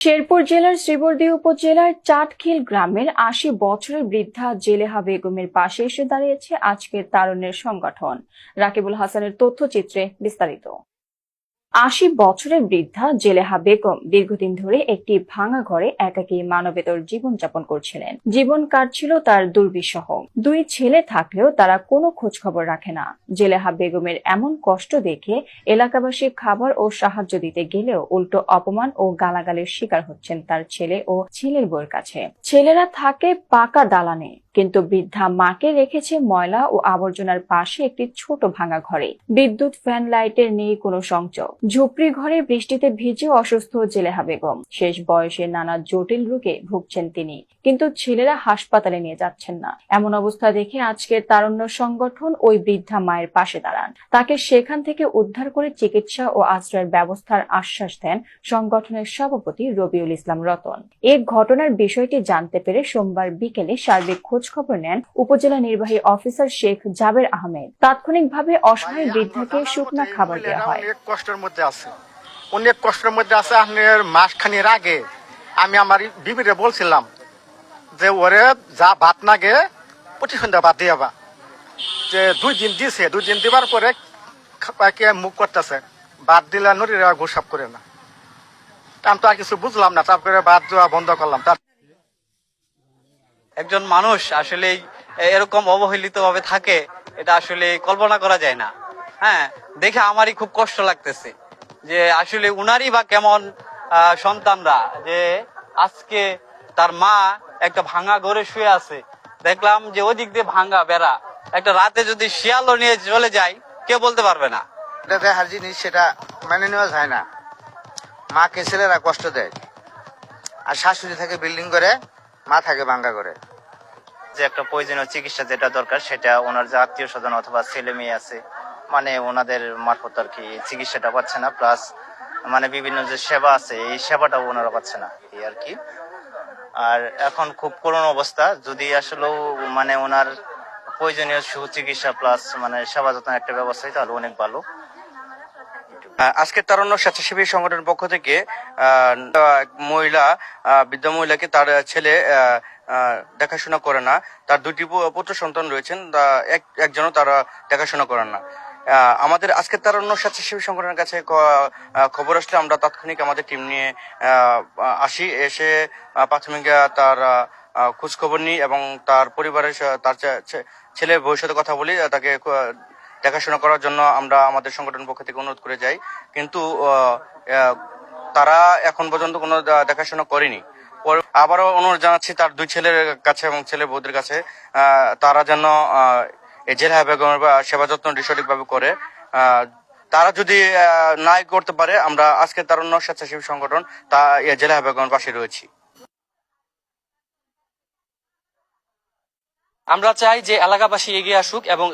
শেরপুর জেলার শ্রীবরদী উপজেলার চাটখিল গ্রামের ৮০ বছরের বৃদ্ধা জেলেহা বেগমের পাশে এসে দাঁড়িয়েছে আজকের তারুণ্যের সংগঠন। রাকিবুল হাসানের তথ্যচিত্রে বিস্তারিত। ৮০ বছরের বৃদ্ধা জেলেহা বেগম দীর্ঘদিন ধরে একটি ভাঙা ঘরে একাকী মানবেতর জীবনযাপন করছিলেন। জীবন কাটছিল তার দুর্বিষহ। দুই ছেলে থাকলেও তারা কোনো খোঁজখবর রাখে না। জেলেহা বেগমের এমন কষ্ট দেখে এলাকাবাসী খাবার ও সাহায্য দিতে গেলেও উল্টো অপমান ও গালাগালের শিকার হচ্ছেন তার ছেলে ও ছেলের বউয়ের কাছে। ছেলেরা থাকে পাকা দালানে, কিন্তু বৃদ্ধা মাকে রেখেছে ময়লা ও আবর্জনার পাশে একটি ছোট ভাঙা ঘরে। বিদ্যুৎ, ফ্যান, লাইটের নেই কোনো সংযোগ। ঝুপড়ি ঘরে বৃষ্টিতে ভিজে অসুস্থ জেলেহা বেগম। শেষ বয়সে নানা জটিল রোগে ভুগছেন তিনি, কিন্তু ছেলেরা হাসপাতালে নিয়ে যাচ্ছেন না। এমন অবস্থা দেখে আজকের তারুণ্য সংগঠন ওই বৃদ্ধা মায়ের পাশে দাঁড়ান। তাকে সেখান থেকে উদ্ধার করে চিকিৎসা ও আশ্রয়ের ব্যবস্থার আশ্বাস দেন সংগঠনের সভাপতি রবিউল ইসলাম রতন। এ ঘটনার বিষয়টি জানতে পেরে সোমবার বিকেলে সার্বিক খোঁজখবর নেন উপজেলা নির্বাহী অফিসার শেখ জাবের আহমেদ। তাৎক্ষণিকভাবে অসহায় বৃদ্ধাকে শুকনা খাবার দেওয়া হয়। অনেক কষ্টের মধ্যে আছে। আপনার মাসখানির আগে আমি আমার বিবিরে বলছিলাম যে ওরে যা ভাত নাগে প্রতি সন্ধ্যা ভাত দিয়ে যাবা, যে 2 দিন দিছে। 2 দিন দিবার পরে মুখ করতেছে, ভাত দিলে নদীর গোসাপ করে না। আমি তো আর কিছু বুঝলাম না, তারপরে ভাত দেওয়া বন্ধ করলাম। একজন মানুষ আসলে এরকম অবহেলিত ভাবে থাকে, এটা আসলে কল্পনা করা যায় না। হ্যাঁ, দেখে আমারই খুব কষ্ট লাগতেছে যে আসলে উনারই বা কেমন সন্তানরা, যে আজকে তার মা একটা ভাঙা ঘরে শুয়ে আছে। দেখলাম যে ওই দিক দিয়ে ভাঙা বেড়া, একটা রাতে যদি শিয়ালও নিয়ে চলে যায় কেউ বলতে পারবে না। এটা দেখার জিনিস, সেটা মেনে নেওয়া যায় না। মাকে ছেলেরা কষ্ট দেয়, আর শাশুড়ি থাকে বিল্ডিং করে, মা থাকে ভাঙ্গা করে। যে একটা প্রয়োজনীয় চিকিৎসা যেটা দরকার, সেটা ওনার যে আত্মীয় স্বজন অথবা ছেলে মেয়ে আছে, মানে ওনাদের মারফত আর কি চিকিৎসাটা পাচ্ছে না। প্লাস মানে বিভিন্ন যে সেবা আছে, এই সেবাটাও ওনারা পাচ্ছে না, এই আর কি। আর এখন খুব করুণ অবস্থা। যদি আসলে মানে ওনার প্রয়োজনীয় সুচিকিৎসা প্লাস মানে সেবা যত্নের একটা ব্যবস্থা, তাহলে অনেক ভালো। আজকের তারুণ্য স্বেচ্ছাসেবী সংগঠনের পক্ষ থেকে মহিলা, বৃদ্ধ মহিলাকে তার ছেলে দেখাশোনা করে না। তার 2টি পুত্র সন্তান রয়েছেন, একজনও তারা দেখাশোনা করেন না। আমাদের আজকের তারুণ্য স্বেচ্ছাসেবী সংগঠনের কাছে খবর আসলে আমরা তাৎক্ষণিক আমাদের টিম নিয়ে আসি। এসে প্রাথমিক তার খোঁজ খবর নিই এবং তার পরিবারের তার ছেলের ভবিষ্যতে কথা বলি। তাকে দেখাশোনা করার জন্য আমরা আমাদের সংগঠনের পক্ষ থেকে অনুরোধ করে যাই, কিন্তু তারা এখন পর্যন্ত কোনো দেখাশোনা করেনি। আবারও অনুরোধ জানাচ্ছি তার 2 ছেলের কাছে এবং ছেলের বউদের কাছে, তারা যেন জেলেহা বেগমের সেবা যত্ন সঠিকভাবে করে। তারা যদি নাই করতে পারে, আমরা আজকে তারুণ্য স্বেচ্ছাসেবী সংগঠন তা জেলেহা বেগমের পাশে রয়েছি। আমরা চাই যে এলাকাবাসী এগিয়ে আসুক, এবং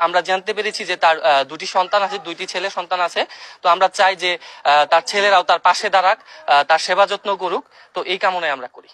আমরা জানতে পেরেছি যে তার 2টি সন্তান আছে, 2টি ছেলে সন্তান আছে। তো আমরা চাই যে তার ছেলেরাও তার পাশে দাঁড়াক, তার সেবা যত্ন করুক। তো এই কামনায় আমরা করি।